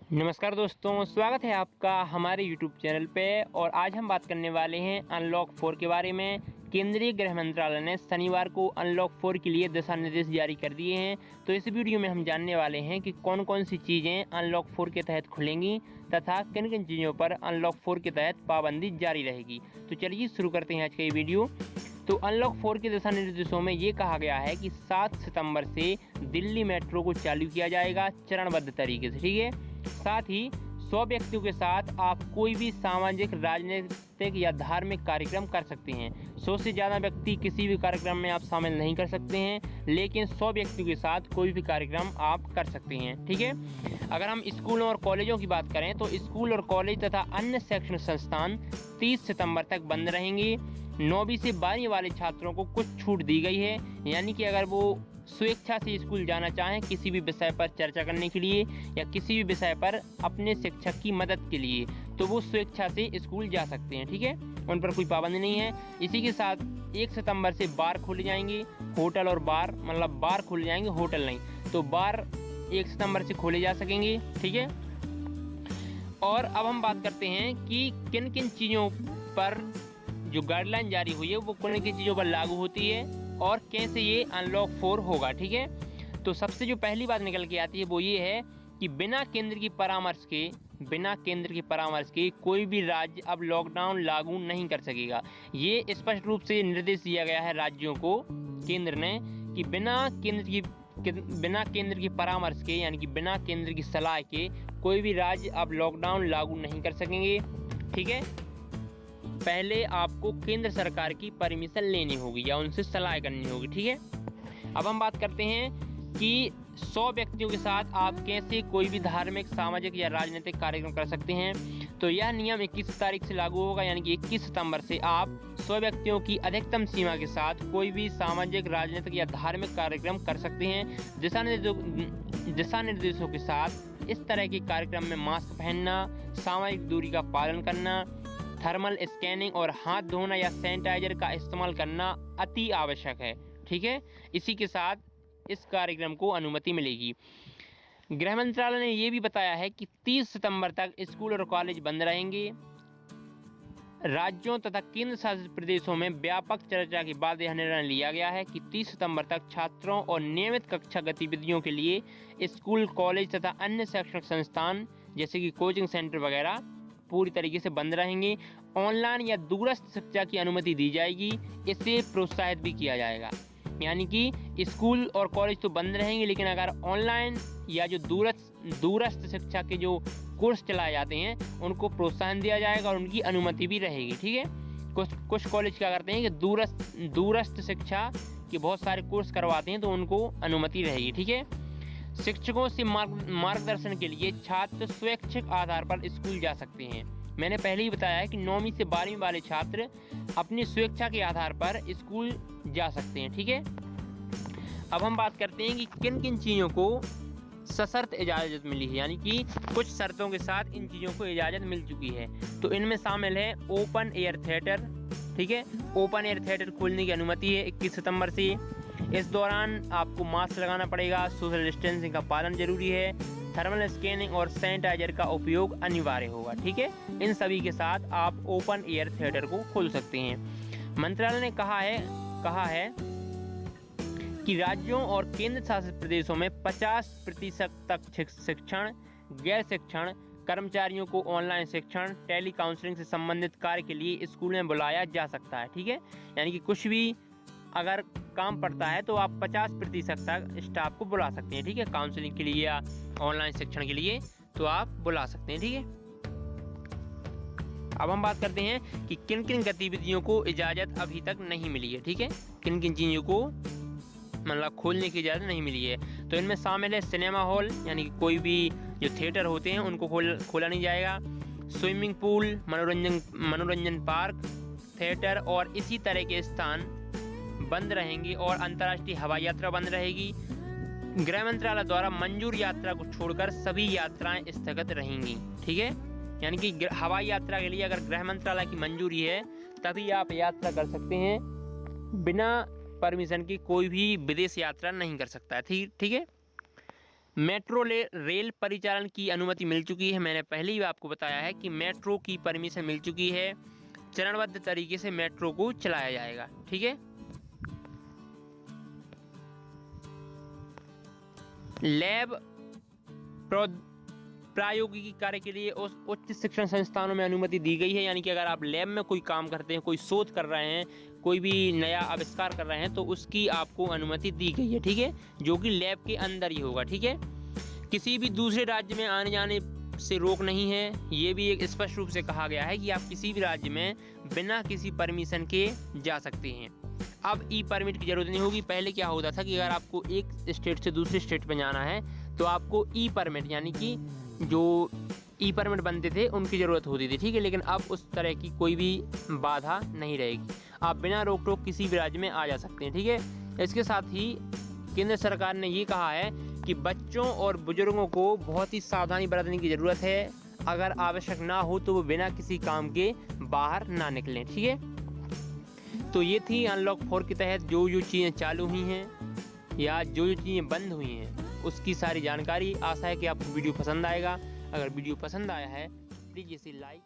नमस्कार दोस्तों, स्वागत है आपका हमारे YouTube चैनल पे। और आज हम बात करने वाले हैं अनलॉक 4 के बारे में। केंद्रीय गृह मंत्रालय ने शनिवार को अनलॉक 4 के लिए दिशा निर्देश जारी कर दिए हैं। तो इस वीडियो में हम जानने वाले हैं कि कौन कौन सी चीज़ें अनलॉक 4 के तहत खुलेंगी तथा किन किन चीज़ों पर अनलॉक 4 के तहत पाबंदी जारी रहेगी। तो चलिए शुरू करते हैं आज का ये वीडियो। तो अनलॉक 4 के दिशा निर्देशों में ये कहा गया है कि 7 सितंबर से दिल्ली मेट्रो को चालू किया जाएगा चरणबद्ध तरीके से, ठीक है। साथ ही 100 व्यक्तियों के साथ आप कोई भी सामाजिक, राजनीतिक या धार्मिक कार्यक्रम कर सकते हैं। 100 से ज़्यादा व्यक्ति किसी भी कार्यक्रम में आप शामिल नहीं कर सकते हैं, लेकिन 100 व्यक्तियों के साथ कोई भी कार्यक्रम आप कर सकते हैं, ठीक है। अगर हम स्कूलों और कॉलेजों की बात करें तो स्कूल और कॉलेज तथा अन्य शैक्षणिक संस्थान 30 सितंबर तक बंद रहेंगे। 9वीं से 12वीं वाले छात्रों को कुछ छूट दी गई है, यानी कि अगर वो स्वेच्छा से स्कूल जाना चाहें किसी भी विषय पर चर्चा करने के लिए या किसी भी विषय पर अपने शिक्षक की मदद के लिए, तो वो स्वेच्छा से स्कूल जा सकते हैं, ठीक है। उन पर कोई पाबंदी नहीं है। इसी के साथ 1 सितंबर से बार खोले जाएंगे। होटल और बार, मतलब बार खोले जाएंगे, होटल नहीं। तो बार 1 सितंबर से खोले जा सकेंगे, ठीक है। और अब हम बात करते हैं कि किन किन चीज़ों पर जो गाइडलाइन जारी हुई है वो किन किन चीज़ों पर लागू होती है और कैसे ये अनलॉक 4 होगा, ठीक है। तो सबसे जो पहली बात निकल के आती है वो ये है कि बिना केंद्र की परामर्श के कोई भी राज्य अब लॉकडाउन लागू नहीं कर सकेगा। ये स्पष्ट रूप से निर्देश दिया गया है राज्यों को, केंद्र ने, कि बिना केंद्र की परामर्श के, यानी कि बिना केंद्र की सलाह के कोई भी राज्य अब लॉकडाउन लागू नहीं कर सकेंगे, ठीक है। पहले आपको केंद्र सरकार की परमिशन लेनी होगी या उनसे सलाह करनी होगी, ठीक है। अब हम बात करते हैं कि 100 व्यक्तियों के साथ आप कैसे कोई भी धार्मिक, सामाजिक या राजनीतिक कार्यक्रम कर सकते हैं। तो यह नियम 21 तारीख से लागू होगा, यानी कि 21 सितंबर से आप 100 व्यक्तियों की अधिकतम सीमा के साथ कोई भी सामाजिक, राजनीतिक या धार्मिक कार्यक्रम कर सकते हैं। दिशा निर्देशों के साथ इस तरह के कार्यक्रम में मास्क पहनना, सामाजिक दूरी का पालन करना, थर्मल स्कैनिंग और हाथ धोना या सैनिटाइजर का इस्तेमाल करना अति आवश्यक है, ठीक है। इसी के साथ इस कार्यक्रम को अनुमति मिलेगी। गृह मंत्रालय ने यह भी बताया है कि 30 सितंबर तक स्कूल और कॉलेज बंद रहेंगे। राज्यों तथा केंद्र शासित प्रदेशों में व्यापक चर्चा के बाद यह निर्णय लिया गया है कि 30 सितंबर तक छात्रों और नियमित कक्षा गतिविधियों के लिए स्कूल, कॉलेज तथा अन्य शैक्षणिक संस्थान जैसे कि कोचिंग सेंटर वगैरह पूरी तरीके से बंद रहेंगे। ऑनलाइन या दूरस्थ शिक्षा की अनुमति दी जाएगी। इसे प्रोत्साहित भी किया जाएगा, यानी कि स्कूल और कॉलेज तो बंद रहेंगे, लेकिन अगर ऑनलाइन या जो दूरस्थ शिक्षा के जो कोर्स चलाए जाते हैं उनको प्रोत्साहन दिया जाएगा और उनकी अनुमति भी रहेगी, ठीक है। कुछ कॉलेज क्या करते हैं कि दूरस्थ शिक्षा के बहुत सारे कोर्स करवाते हैं, तो उनको अनुमति रहेगी, ठीक है। शिक्षकों से मार्गदर्शन के लिए छात्र स्वैच्छिक आधार पर स्कूल जा सकते हैं। मैंने पहले ही बताया है कि 9वीं से 12वीं वाले छात्र अपनी स्वेच्छा के आधार पर स्कूल जा सकते हैं, ठीक है। अब हम बात करते हैं कि किन किन चीज़ों को सशर्त इजाज़त मिली है, यानी कि कुछ शर्तों के साथ इन चीज़ों को इजाज़त मिल चुकी है। तो इनमें शामिल है ओपन एयर थिएटर, ठीक है। ओपन एयर थिएटर खोलने की अनुमति है 21 सितंबर से। इस दौरान आपको मास्क लगाना पड़ेगा, सोशल डिस्टेंसिंग का पालन जरूरी है, थर्मल स्कैनिंग और सैनिटाइजर का उपयोग अनिवार्य होगा, ठीक है। इन सभी के साथ आप ओपन एयर थिएटर को खोल सकते हैं। मंत्रालय ने कहा है कि राज्यों और केंद्र शासित प्रदेशों में 50% तक शिक्षण, गैर शिक्षण कर्मचारियों को ऑनलाइन शिक्षण, टेली काउंसलिंग से संबंधित कार्य के लिए स्कूल में बुलाया जा सकता है, ठीक है। यानी कि कुछ भी अगर काम पड़ता है तो आप 50% तक स्टाफ को बुला सकते हैं, ठीक है, काउंसलिंग के लिए या ऑनलाइन शिक्षण के लिए, तो आप बुला सकते हैं, ठीक है। अब हम बात करते हैं कि किन किन गतिविधियों को इजाज़त अभी तक नहीं मिली है, ठीक है। किन किन चीज़ों को मतलब खोलने की इजाज़त नहीं मिली है। तो इनमें शामिल है सिनेमा हॉल, यानी कि कोई भी जो थिएटर होते हैं उनको खोला नहीं जाएगा। स्विमिंग पूल, मनोरंजन पार्क, थिएटर और इसी तरह के स्थान बंद रहेंगे और अंतर्राष्ट्रीय हवाई यात्रा बंद रहेगी। गृह मंत्रालय द्वारा मंजूर यात्रा को छोड़कर सभी यात्राएं स्थगित रहेंगी, ठीक है। यानी कि हवाई यात्रा के लिए अगर गृह मंत्रालय की मंजूरी है तभी आप यात्रा कर सकते हैं, बिना परमिशन की कोई भी विदेश यात्रा नहीं कर सकता है, ठीक है। मेट्रो रेल परिचालन की अनुमति मिल चुकी है। मैंने पहले ही आपको बताया है कि मेट्रो की परमिशन मिल चुकी है। चरणबद्ध तरीके से मेट्रो को चलाया जाएगा। ठीक है। लैब प्रायोगिकी कार्य के लिए उस उच्च शिक्षण संस्थानों में अनुमति दी गई है। यानी कि अगर आप लैब में कोई काम करते हैं, कोई शोध कर रहे हैं, कोई भी नया आविष्कार कर रहे हैं, तो उसकी आपको अनुमति दी गई है। ठीक है, जो कि लैब के अंदर ही होगा। ठीक है। किसी भी दूसरे राज्य में आने जाने से रोक नहीं है। ये भी एक स्पष्ट रूप से कहा गया है कि आप किसी भी राज्य में बिना किसी परमिशन के जा सकते हैं। अब ई परमिट की जरूरत नहीं होगी। पहले क्या होता था कि अगर आपको एक स्टेट से दूसरे स्टेट में जाना है तो आपको ई परमिट, यानी कि जो ई परमिट बनते थे उनकी ज़रूरत होती थी। ठीक है। लेकिन अब उस तरह की कोई भी बाधा नहीं रहेगी। आप बिना रोक टोक किसी भी राज्य में आ जा सकते हैं। ठीक है। इसके साथ ही केंद्र सरकार ने ये कहा है कि बच्चों और बुजुर्गों को बहुत ही सावधानी बरतने की ज़रूरत है। अगर आवश्यक ना हो तो वो बिना किसी काम के बाहर ना निकलें। ठीक है। तो ये थी अनलॉक 4 के तहत जो चीज़ें चालू हुई हैं या जो चीज़ें बंद हुई हैं उसकी सारी जानकारी। आशा है कि आपको वीडियो पसंद आएगा। अगर वीडियो पसंद आया है प्लीज़ इसे लाइक